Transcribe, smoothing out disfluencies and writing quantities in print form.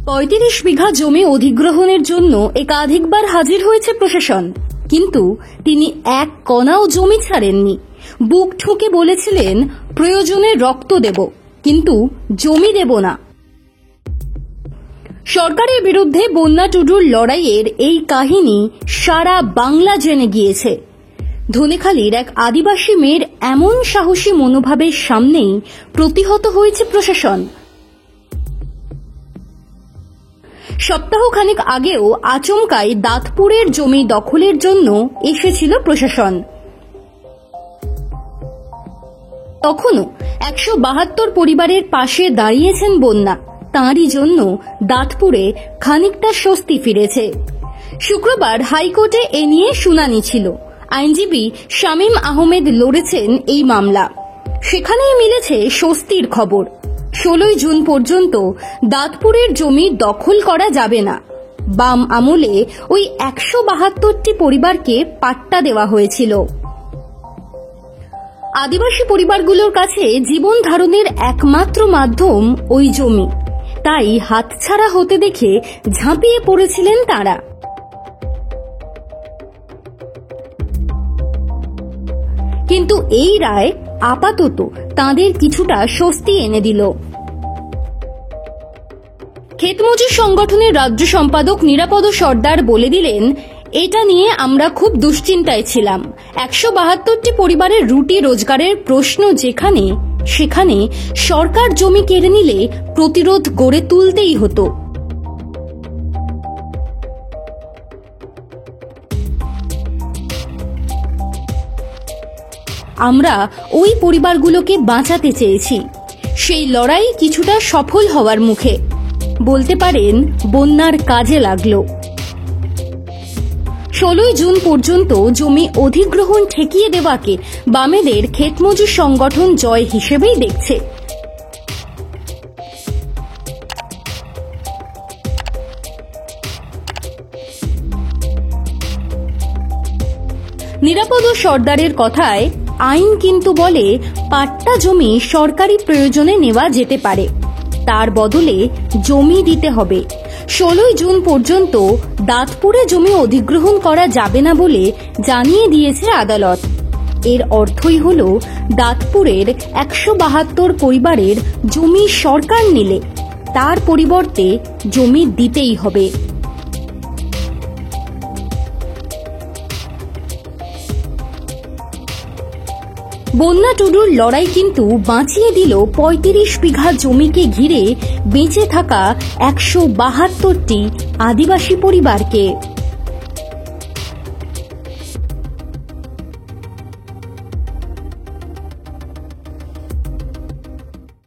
৩৫ বিঘা জমি অধিগ্রহণের জন্য একাধিকবার হাজির হয়েছে প্রশাসন, কিন্তু তিনি এক কণাও জমি ছাড়েননি। বুক ঠুকে বলেছিলেন, প্রয়োজনে রক্ত দেব, কিন্তু জমি দেব না। সরকারের বিরুদ্ধে বন্যা টুডুর লড়াইয়ের এই কাহিনী সারা বাংলা জেনে গিয়েছে। ধনেখালির এক আদিবাসী মেয়ের এমন সাহসী মনোভাবের সামনেই প্রতিহত হয়েছে প্রশাসন। সপ্তাহখানেক আগেও আচমকাই দাঁতপুরের জমি দখলের জন্য এসেছিল প্রশাসন। তখনও ১৭২ পরিবারের পাশে দাঁড়িয়েছেন বন্যা। তাঁরই জন্য দাঁতপুরে খানিকটা স্বস্তি ফিরেছে। শুক্রবার হাইকোর্টে এ নিয়ে শুনানি ছিল। আইনজীবী শামীম আহমেদ লড়েছেন এই মামলা। সেখানেই মিলেছে স্বস্তির খবর। ১৬ জুন পর্যন্ত দাঁতপুরের জমি দখল করা যাবে না। বাম আমলে ওই ১৭২টি পরিবারকে পাট্টা দেওয়া হয়েছিল। আদিবাসী পরিবারগুলোর কাছে জীবন ধারণের একমাত্র মাধ্যম ওই জমি, তাই হাতছাড়া হতে দেখে ঝাঁপিয়ে পড়েছিলেন তাঁরা। কিন্তু এই রায় আপাতত তাঁদের কিছুটা স্বস্তি এনে দিল। ক্ষেতমজুর সংগঠনের রাজ্য সম্পাদক নিরাপদ সর্দার বলে দিলেন, এটা নিয়ে আমরা খুব দুশ্চিন্তায় ছিলাম। ১৭২টি পরিবারের রুটি রোজগারের প্রশ্ন যেখানে, সেখানে সরকার জমি কেড়ে নিলে প্রতিরোধ গড়ে তুলতেই হতো। আমরা ওই পরিবারগুলোকে বাঁচাতে চেয়েছি। সেই লড়াই কিছুটা সফল হওয়ার মুখে। বলতে পারেন বন্যার কাজে লাগলো। ১৬ জুন পর্যন্ত জমি অধিগ্রহণ ঠেকিয়ে দেওয়াকে বামেদের ক্ষেতমজুর সংগঠন জয় হিসেবেই দেখছে। নিরাপদ সর্দারের কথায় আইন কিন্তু বলে পাট্টা জমি সরকারি প্রয়োজনে নেওয়া যেতে পারে, তার বদলে জমি দিতে হবে। ১৬ জুন পর্যন্ত দাঁতপুরে জমি অধিগ্রহণ করা যাবে না বলে জানিয়ে দিয়েছে আদালত। এর অর্থই হল দাঁতপুরের ১৭২ পরিবারের জমি সরকার নিলে তার পরিবর্তে জমি দিতেই হবে। বন্যা টুডুর লড়াই কিন্তু বাঁচিয়ে দিল ৩৫ বিঘা জমিকে ঘিরে বেঁচে থাকা ১৭২টি আদিবাসী পরিবারকে।